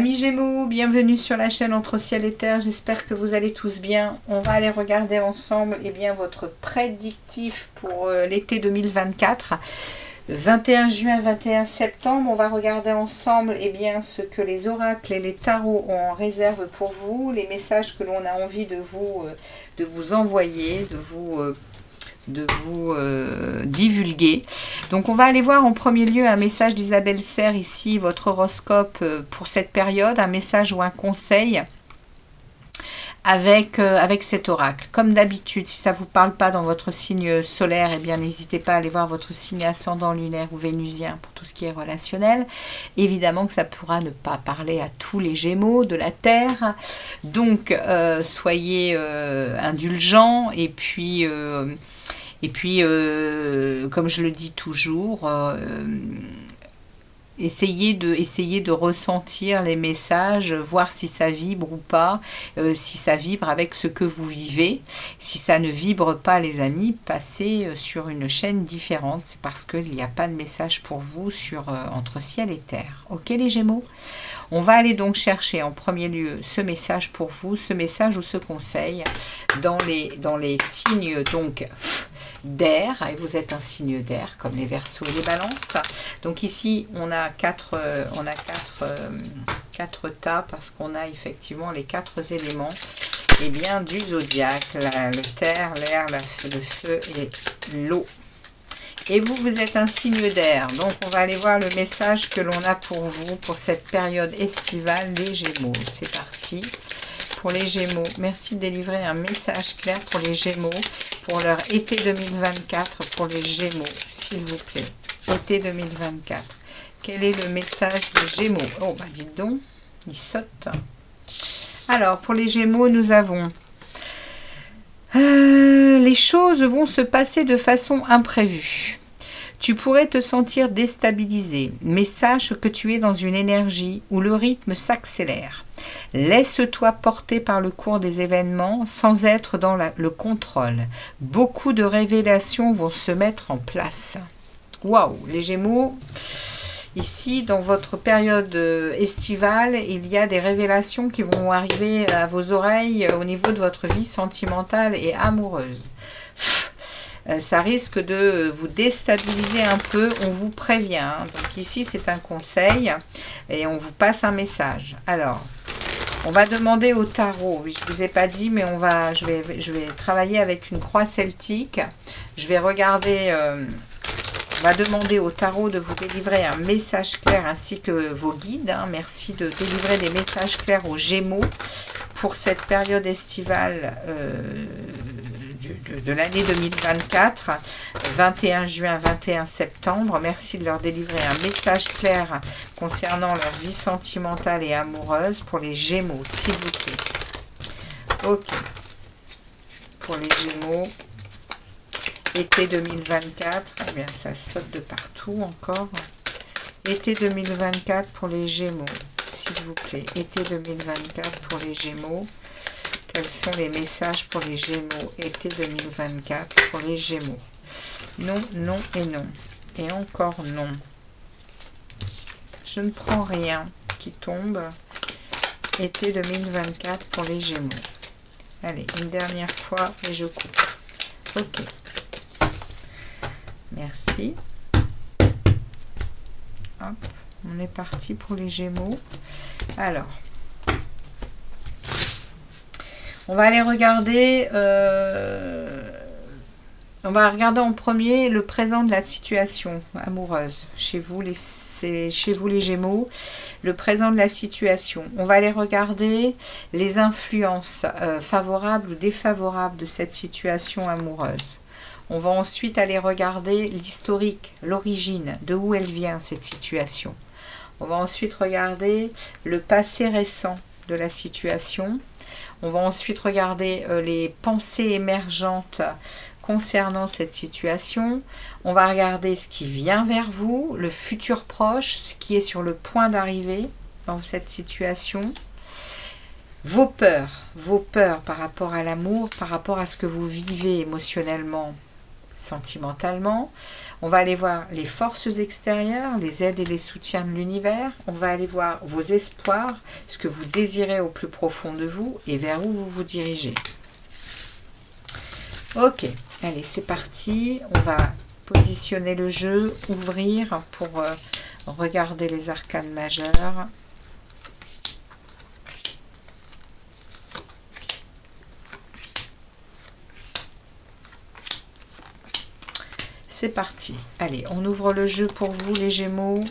Amis Gémeaux, bienvenue sur la chaîne Entre Ciel et Terre, j'espère que vous allez tous bien. On va aller regarder ensemble votre prédictif pour l'été 2024. 21 juin, 21 septembre, on va regarder ensemble ce que les oracles et les tarots ont en réserve pour vous, les messages que l'on a envie de vous envoyer, de vous divulguer. Donc on va aller voir en premier lieu un message d'Isabelle Serre ici, votre horoscope pour cette période, un message ou un conseil avec cet oracle. Comme d'habitude, si ça ne vous parle pas dans votre signe solaire, eh bien n'hésitez pas à aller voir votre signe ascendant lunaire ou vénusien pour tout ce qui est relationnel. Évidemment que ça pourra ne pas parler à tous les Gémeaux de la Terre, donc soyez indulgents et puis comme je le dis toujours, essayez de ressentir les messages, voir si ça vibre ou pas, si ça vibre avec ce que vous vivez. Si ça ne vibre pas, les amis, passez sur une chaîne différente. C'est parce qu'il n'y a pas de message pour vous sur Entre Ciel et Terre. Ok les Gémeaux ? On va aller donc chercher en premier lieu ce message pour vous, ce message ou ce conseil dans les signes donc d'air, et vous êtes un signe d'air comme les Verseaux et les Balances. Donc ici on a quatre tas parce qu'on a effectivement les 4 éléments du zodiaque, le terre, l'air, le feu et l'eau. Et vous êtes un signe d'air, donc on va aller voir le message que l'on a pour vous pour cette période estivale des Gémeaux. C'est parti pour les Gémeaux. Merci de délivrer un message clair pour les Gémeaux, pour leur été 2024, pour les Gémeaux, s'il vous plaît. Été 2024. Quel est le message des Gémeaux? Oh, bah dites donc, il saute. Alors, pour les Gémeaux, nous avons... les choses vont se passer de façon imprévue. Tu pourrais te sentir déstabilisé, mais sache que tu es dans une énergie où le rythme s'accélère. Laisse-toi porter par le cours des événements sans être dans le contrôle. Beaucoup de révélations vont se mettre en place. Waouh, les Gémeaux, ici dans votre période estivale, il y a des révélations qui vont arriver à vos oreilles au niveau de votre vie sentimentale et amoureuse. Ça risque de vous déstabiliser un peu, on vous prévient. Hein. Donc ici, c'est un conseil et on vous passe un message. Alors, on va demander au tarot. Oui, je ne vous ai pas dit, mais je vais travailler avec une croix celtique. Je vais regarder... on va demander au tarot de vous délivrer un message clair ainsi que vos guides. Hein. Merci de délivrer des messages clairs aux Gémeaux pour cette période estivale de l'année 2024, 21 juin, 21 septembre. Merci de leur délivrer un message clair concernant leur vie sentimentale et amoureuse pour les Gémeaux, s'il vous plaît. Ok. Pour les Gémeaux, été 2024, eh bien ça saute de partout encore. Été 2024 pour les Gémeaux, s'il vous plaît. Été 2024 pour les Gémeaux. Quels sont les messages pour les Gémeaux? Été 2024 pour les Gémeaux. Non, non et non. Et encore non. Je ne prends rien qui tombe. Été 2024 pour les Gémeaux. Allez, une dernière fois et je coupe. Ok. Merci. Hop, on est parti pour les Gémeaux. Alors, on va aller regarder, on va regarder en premier le présent de la situation amoureuse. Chez vous les Gémeaux, le présent de la situation. On va aller regarder les influences favorables ou défavorables de cette situation amoureuse. On va ensuite aller regarder l'historique, l'origine, de où elle vient cette situation. On va ensuite regarder le passé récent de la situation. On va ensuite regarder les pensées émergentes concernant cette situation. On va regarder ce qui vient vers vous, le futur proche, ce qui est sur le point d'arriver dans cette situation. Vos peurs par rapport à l'amour, par rapport à ce que vous vivez émotionnellement sentimentalement. On va aller voir les forces extérieures, les aides et les soutiens de l'univers. On va aller voir vos espoirs, ce que vous désirez au plus profond de vous et vers où vous vous dirigez. Ok, allez, c'est parti. On va positionner le jeu, ouvrir pour regarder les arcanes majeures. C'est parti. Allez, on ouvre le jeu pour vous, les Gémeaux.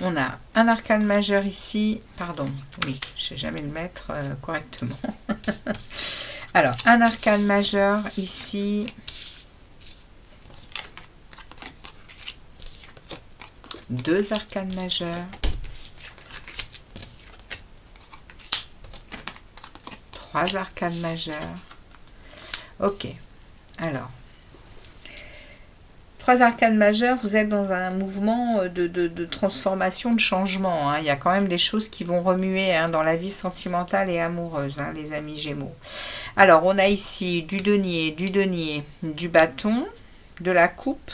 On a un arcane majeur ici. Pardon, oui, je ne sais jamais le mettre correctement. Alors, un arcane majeur ici. Deux arcanes majeurs. Trois arcanes majeurs. Ok, alors. Trois arcanes majeures, vous êtes dans un mouvement de transformation, de changement. Hein. Il y a quand même des choses qui vont remuer dans la vie sentimentale et amoureuse, les amis Gémeaux. Alors, on a ici du denier, du bâton, de la coupe,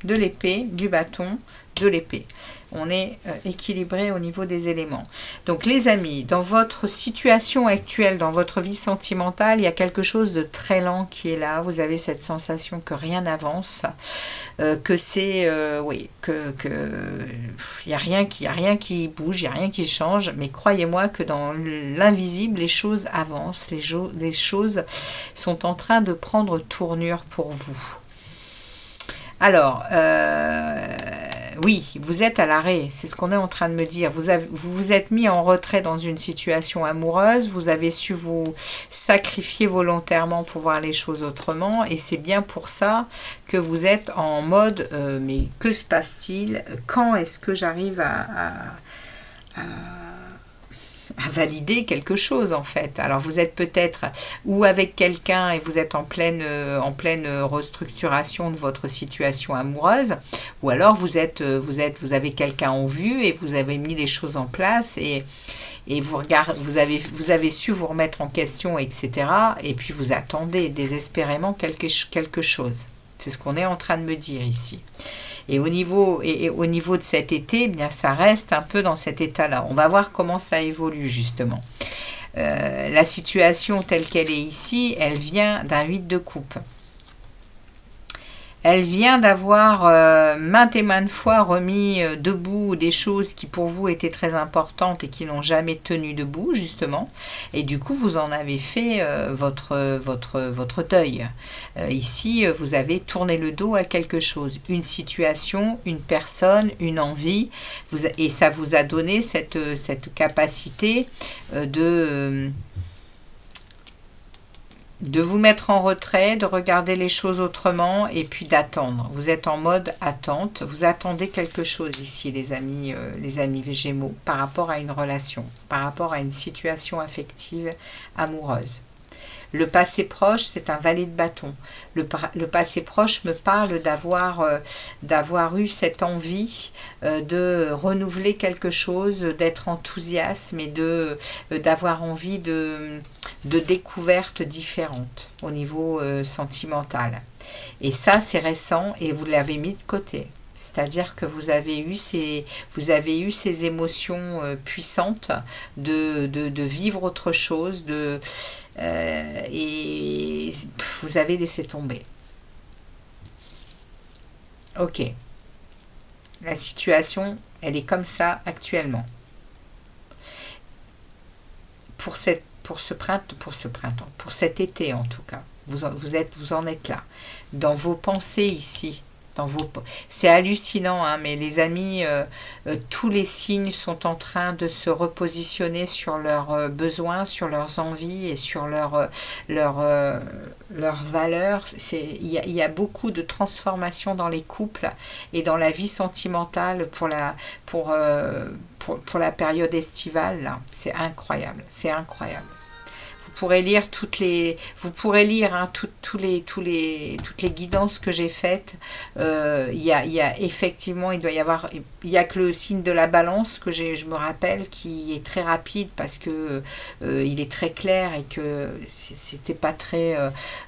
de l'épée, du bâton, de l'épée. On est équilibré au niveau des éléments. Donc les amis, dans votre situation actuelle, dans votre vie sentimentale, il y a quelque chose de très lent qui est là. Vous avez cette sensation que rien n'avance, que c'est, oui, que il y a rien qui bouge, il y a rien qui change. Mais croyez-moi que dans l'invisible, les choses avancent, les choses sont en train de prendre tournure pour vous. Alors, oui, vous êtes à l'arrêt, c'est ce qu'on est en train de me dire. Vous vous êtes mis en retrait dans une situation amoureuse, vous avez su vous sacrifier volontairement pour voir les choses autrement, et c'est bien pour ça que vous êtes en mode mais que se passe-t-il? Quand est-ce que j'arrive à valider quelque chose en fait. Alors vous êtes peut-être ou avec quelqu'un et vous êtes en pleine restructuration de votre situation amoureuse, ou alors vous avez quelqu'un en vue et vous avez mis les choses en place et vous avez su vous remettre en question, etc. Et puis vous attendez désespérément quelque chose. C'est ce qu'on est en train de me dire ici. Et au niveau de cet été, eh bien, ça reste un peu dans cet état-là. On va voir comment ça évolue, justement. La situation telle qu'elle est ici, elle vient d'un 8 de coupe. Elle vient d'avoir maintes et maintes fois remis debout des choses qui pour vous étaient très importantes et qui n'ont jamais tenu debout, justement. Et du coup, vous en avez fait votre deuil. Ici, vous avez tourné le dos à quelque chose. Une situation, une personne, une envie. Et ça vous a donné cette capacité de vous mettre en retrait, de regarder les choses autrement et puis d'attendre. Vous êtes en mode attente, vous attendez quelque chose ici les amis Gémeaux par rapport à une relation, par rapport à une situation affective amoureuse. Le passé proche, c'est un valet de bâton. Le passé proche me parle d'avoir eu cette envie de renouveler quelque chose, d'être enthousiaste, mais d'avoir envie de découvertes différentes au niveau sentimental. Et ça, c'est récent et vous l'avez mis de côté. C'est-à-dire que vous avez eu ces émotions puissantes de vivre autre chose, et vous avez laissé tomber. Ok. La situation, elle est comme ça actuellement. Pour cet été en tout cas. Vous en êtes là. Dans vos pensées ici. C'est hallucinant, hein, mais les amis, tous les signes sont en train de se repositionner sur leurs besoins, sur leurs envies et sur leurs valeurs. Il y a beaucoup de transformations dans les couples et dans la vie sentimentale pour la période estivale. C'est incroyable, c'est incroyable. Vous pourrez lire toutes les guidances que j'ai faites. Il y a effectivement, il y a que le signe de la balance que je me rappelle, qui est très rapide parce que il est très clair et que c'était pas très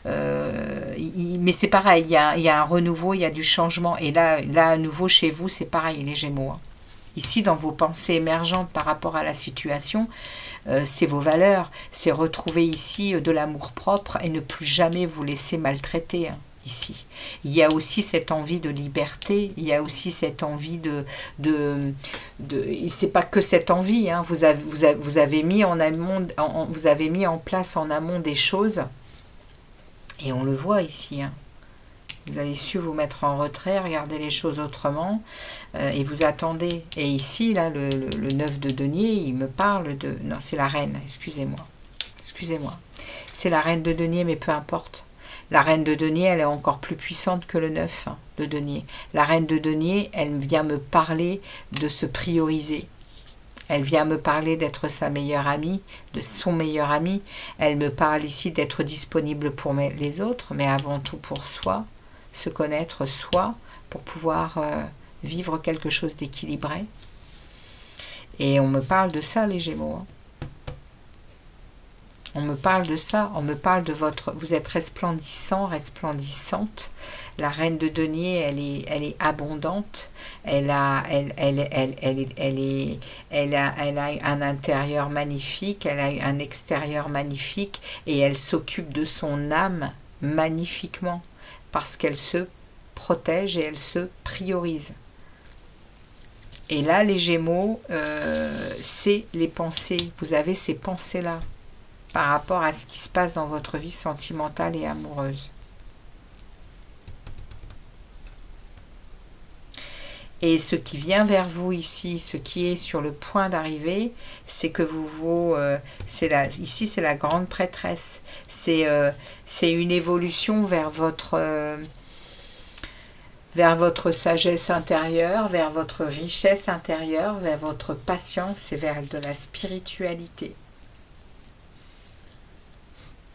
mais c'est pareil, il y a un renouveau, il y a du changement, et là à nouveau chez vous c'est pareil les Gémeaux, hein. Ici, dans vos pensées émergentes par rapport à la situation, c'est vos valeurs, c'est retrouver ici de l'amour-propre et ne plus jamais vous laisser maltraiter, hein, ici. Il y a aussi cette envie de liberté, il y a aussi cette envie et c'est pas que cette envie, hein, vous avez mis vous avez mis en place en amont des choses, et on le voit ici, hein. Vous avez su vous mettre en retrait, regarder les choses autrement, et vous attendez. Et ici, là, le 9 de denier, il me parle de... Non, c'est la reine, excusez-moi. Excusez-moi. C'est la reine de denier, mais peu importe. La reine de denier, elle est encore plus puissante que le 9 de denier. La reine de denier, elle vient me parler de se prioriser. Elle vient me parler d'être sa meilleure amie, de son meilleur ami. Elle me parle ici d'être disponible pour les autres, mais avant tout pour soi. Se connaître soi pour pouvoir vivre quelque chose d'équilibré. Et on me parle de ça, les Gémeaux, hein. On me parle de ça, on me parle de votre... Vous êtes resplendissant, resplendissante. La reine de denier, elle est abondante. Elle a un intérieur magnifique, elle a un extérieur magnifique, et elle s'occupe de son âme magnifiquement, parce qu'elle se protège et elle se priorise. Et là, les Gémeaux, c'est les pensées. Vous avez ces pensées-là par rapport à ce qui se passe dans votre vie sentimentale et amoureuse. Et ce qui vient vers vous ici, ce qui est sur le point d'arriver, c'est que ici c'est la grande prêtresse. C'est une évolution vers votre sagesse intérieure, vers votre richesse intérieure, vers votre patience et vers de la spiritualité.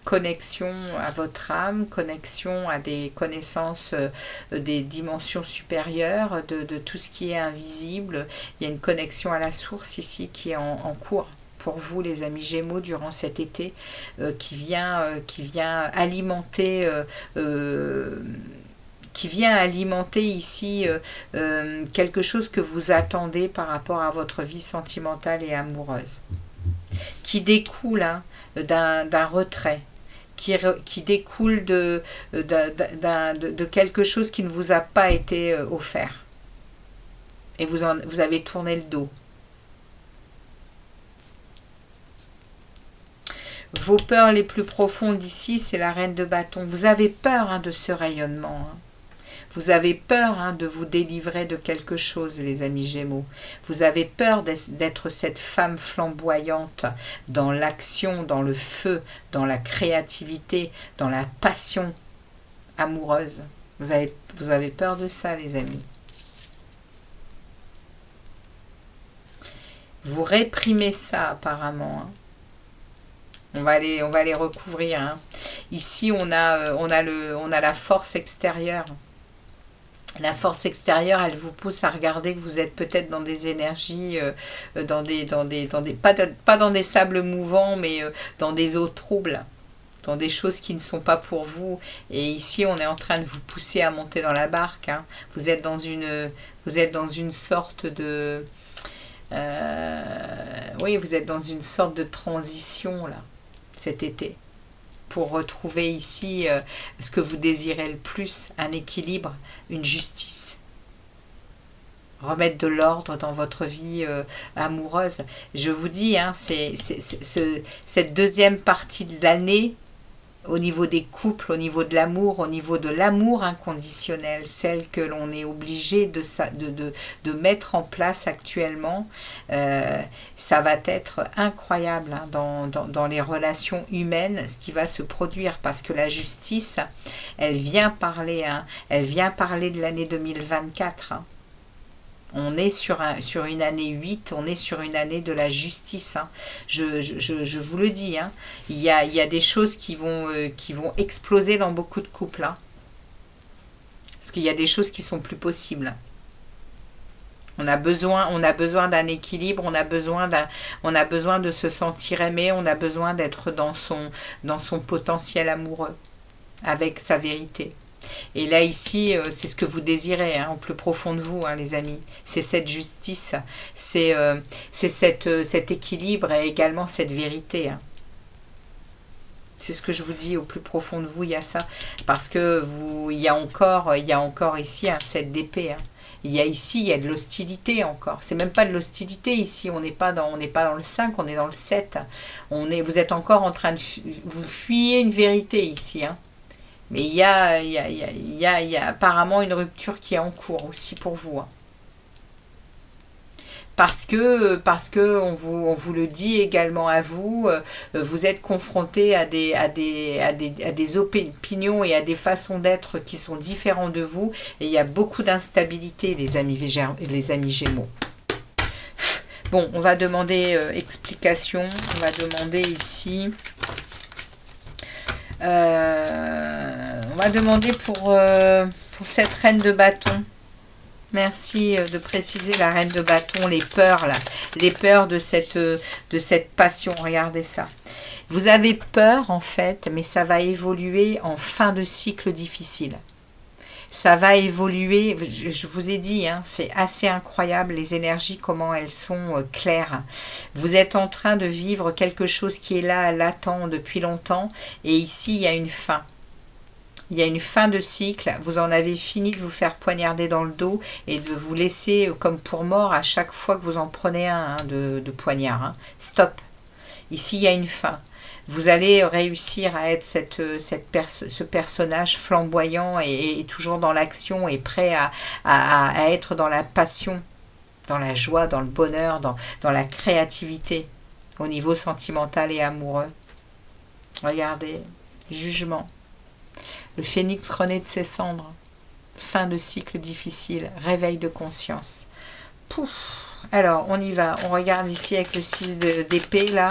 Connexion à votre âme, connexion à des connaissances des dimensions supérieures, de tout ce qui est invisible. Il y a une connexion à la source ici qui est en cours pour vous, les amis Gémeaux, durant cet été, qui vient alimenter ici quelque chose que vous attendez par rapport à votre vie sentimentale et amoureuse, qui découle, hein, d'un retrait, qui découle de quelque chose qui ne vous a pas été offert. Et vous avez tourné le dos. Vos peurs les plus profondes ici, c'est la reine de bâton. Vous avez peur, hein, de ce rayonnement, hein. Vous avez peur, hein, de vous délivrer de quelque chose, les amis Gémeaux. Vous avez peur d'être cette femme flamboyante dans l'action, dans le feu, dans la créativité, dans la passion amoureuse. Vous avez peur de ça, les amis. Vous réprimez ça, apparemment, hein. On va les recouvrir, hein. Ici, on a la force extérieure. La force extérieure, elle vous pousse à regarder que vous êtes peut-être dans des énergies, pas dans des sables mouvants, mais dans des eaux troubles, dans des choses qui ne sont pas pour vous. Et ici, on est en train de vous pousser à monter dans la barque, hein. Vous êtes dans une sorte de... oui, vous êtes dans une sorte de transition, là, cet été, pour retrouver ici ce que vous désirez le plus, un équilibre, une justice. Remettre de l'ordre dans votre vie amoureuse. Je vous dis, hein, cette deuxième partie de l'année, au niveau des couples, au niveau de l'amour inconditionnel, celle que l'on est obligé de mettre en place actuellement, ça va être incroyable, hein, dans les relations humaines, ce qui va se produire, parce que la justice, elle vient parler de l'année 2024, hein. On est sur une année 8, on est sur une année de la justice. Hein. Je vous le dis, hein. Il y a des choses qui vont exploser dans beaucoup de couples. Hein. Parce qu'il y a des choses qui sont plus possibles. On a besoin d'un équilibre, on a besoin de se sentir aimé, on a besoin d'être dans son potentiel amoureux, avec sa vérité. Et là, ici, c'est ce que vous désirez, hein, au plus profond de vous, hein, les amis. C'est cette justice, c'est cet équilibre et également cette vérité. Hein. C'est ce que je vous dis, au plus profond de vous, il y a ça. Parce que il y a encore ici un 7 d'épée. Hein. Il y a de l'hostilité encore. C'est même pas de l'hostilité ici. On n'est pas dans le 5, on est dans le 7. Vous êtes encore en train de... Vous fuyez une vérité ici. Hein. Mais il y a apparemment une rupture qui est en cours aussi pour vous. Hein. Parce que on vous le dit également à vous, vous êtes confronté à des opinions et à des façons d'être qui sont différentes de vous, et il y a beaucoup d'instabilité, les amis Gémeaux. Bon, on va demander explication, on va demander ici, on va demander pour cette reine de bâton. Merci de préciser la reine de bâton, les peurs là, les peurs de cette passion, regardez ça. Vous avez peur en fait, mais ça va évoluer en fin de cycle difficile. Ça va évoluer, je vous ai dit, hein, c'est assez incroyable les énergies, comment elles sont claires. Vous êtes en train de vivre quelque chose qui est là, latent depuis longtemps, et ici il y a une fin. Il y a une fin de cycle, vous en avez fini de vous faire poignarder dans le dos et de vous laisser comme pour mort à chaque fois que vous en prenez un de poignard. Hein. Stop. Ici, il y a une fin. Vous allez réussir à être ce personnage flamboyant et toujours dans l'action et prêt à être dans la passion, dans la joie, dans le bonheur, dans la créativité au niveau sentimental et amoureux. Regardez, jugement. Le phénix renaît de ses cendres. Fin de cycle difficile. Réveil de conscience. Pouf. Alors, on y va. On regarde ici avec le 6 d'épée, là.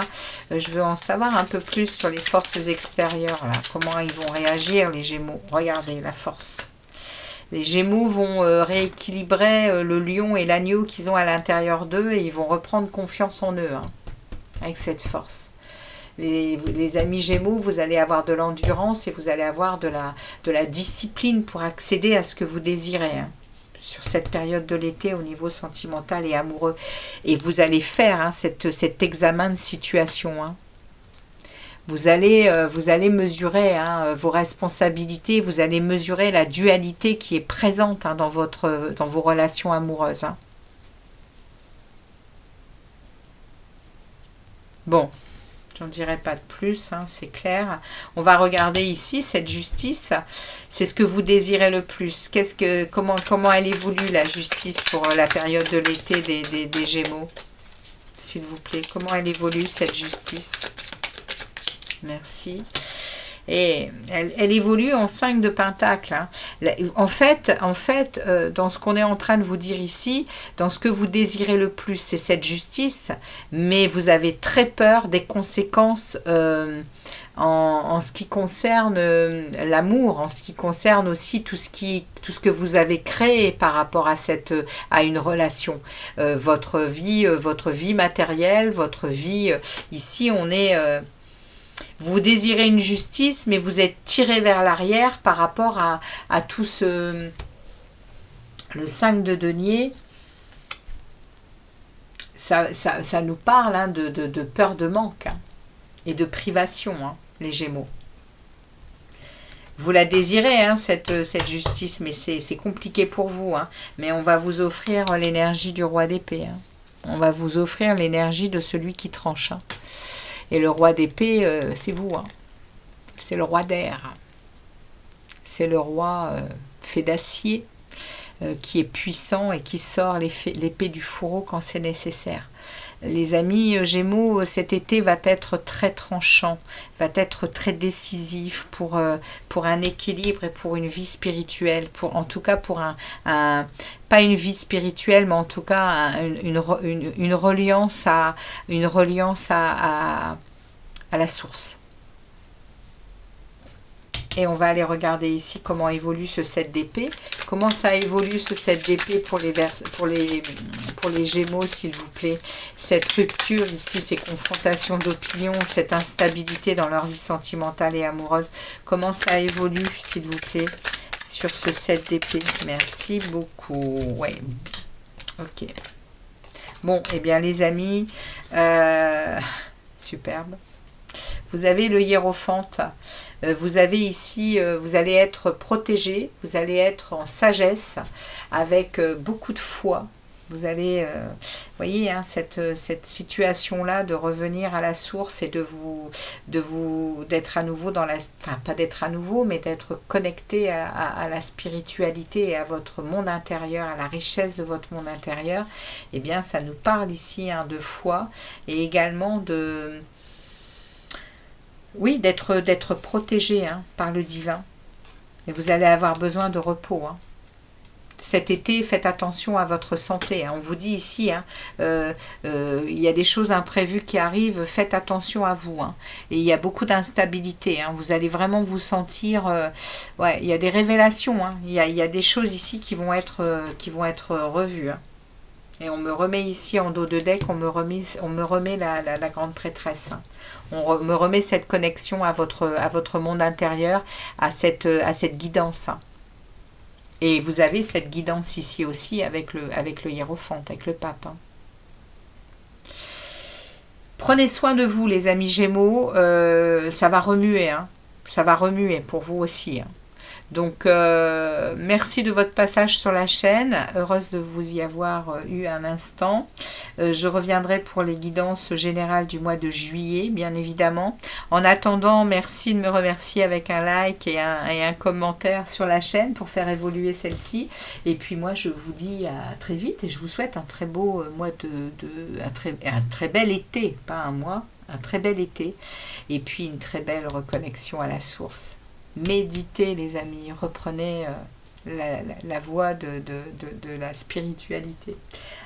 Je veux en savoir un peu plus sur les forces extérieures, là. Comment ils vont réagir, les Gémeaux. Regardez la force. Les Gémeaux vont rééquilibrer le lion et l'agneau qu'ils ont à l'intérieur d'eux et ils vont reprendre confiance en eux, hein, avec cette force. Les amis Gémeaux, vous allez avoir de l'endurance et vous allez avoir de la discipline pour accéder à ce que vous désirez, hein, sur cette période de l'été au niveau sentimental et amoureux. Et vous allez faire, hein, cet examen de situation. Hein. Vous allez mesurer, hein, vos responsabilités, vous allez mesurer la dualité qui est présente, hein, dans vos relations amoureuses. Hein. Bon. J'en dirai pas de plus, hein, c'est clair. On va regarder ici cette justice. C'est ce que vous désirez le plus. Comment elle évolue la justice pour la période de l'été des Gémeaux, s'il vous plaît. Comment elle évolue cette justice? Merci. Et elle évolue en 5 de pentacles. Hein. En fait, dans ce qu'on est en train de vous dire ici, dans ce que vous désirez le plus, c'est cette justice, mais vous avez très peur des conséquences en ce qui concerne l'amour, en ce qui concerne aussi tout ce que vous avez créé par rapport à une relation. Votre vie matérielle, votre vie... ici, on est... vous désirez une justice, mais vous êtes tiré vers l'arrière par rapport à tout ce... Le 5 de denier, ça nous parle, hein, de peur de manque, hein, et de privation, hein, les Gémeaux. Vous la désirez, hein, cette justice, mais c'est compliqué pour vous. Hein, mais on va vous offrir l'énergie du roi d'épée. Hein. On va vous offrir l'énergie de celui qui tranche. Hein. Et le roi d'épée, c'est vous. Hein. C'est le roi d'air. C'est le roi fait d'acier. qui est puissant et qui sort l'épée du fourreau quand c'est nécessaire. Les amis Gémeaux, cet été va être très tranchant, va être très décisif pour un équilibre et pour une vie spirituelle, en tout cas pour pas une vie spirituelle, mais en tout cas une reliance à la source. Et on va aller regarder ici comment évolue ce 7 d'épée. Comment ça évolue ce 7 d'épée pour les Gémeaux, s'il vous plaît. Cette rupture ici, ces confrontations d'opinion, cette instabilité dans leur vie sentimentale et amoureuse. Comment ça évolue, s'il vous plaît, sur ce 7 d'épée. Merci beaucoup. Ouais. Ok. Bon, eh bien les amis, superbe. Vous avez le hiérophante. Vous avez ici, vous allez être protégé, vous allez être en sagesse, avec beaucoup de foi. Vous allez, voyez, hein, cette situation-là de revenir à la source et d'être à nouveau dans la, enfin pas d'être à nouveau, mais d'être connecté à la spiritualité et à votre monde intérieur, à la richesse de votre monde intérieur. Eh bien, ça nous parle ici hein, de foi et également de... Oui, d'être protégé hein, par le divin. Et vous allez avoir besoin de repos. Hein. Cet été, faites attention à votre santé. Hein. On vous dit ici, hein, il y a des choses imprévues qui arrivent, faites attention à vous. Hein. Et il y a beaucoup d'instabilité. Hein. Vous allez vraiment vous sentir... ouais, il y a des révélations. Hein. Il y a des choses ici qui vont être revues. Hein. Et on me remet ici en dos de deck, on me remet la grande prêtresse. Hein. Me remet cette connexion à votre monde intérieur, à cette guidance. Hein. Et vous avez cette guidance ici aussi avec le hiérophante, avec le pape. Hein. Prenez soin de vous les amis Gémeaux, ça va remuer. Hein. Ça va remuer pour vous aussi. Hein. Donc, merci de votre passage sur la chaîne. Heureuse de vous y avoir eu un instant. Je reviendrai pour les guidances générales du mois de juillet, bien évidemment. En attendant, merci de me remercier avec un like et un commentaire sur la chaîne pour faire évoluer celle-ci. Et puis moi, je vous dis à très vite et je vous souhaite un très beau mois un très bel été, pas un mois, un très bel été. Et puis une très belle reconnexion à la source. Méditez les amis, reprenez la voie de la spiritualité.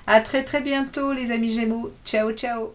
À très très bientôt les amis Gémeaux. Ciao ciao.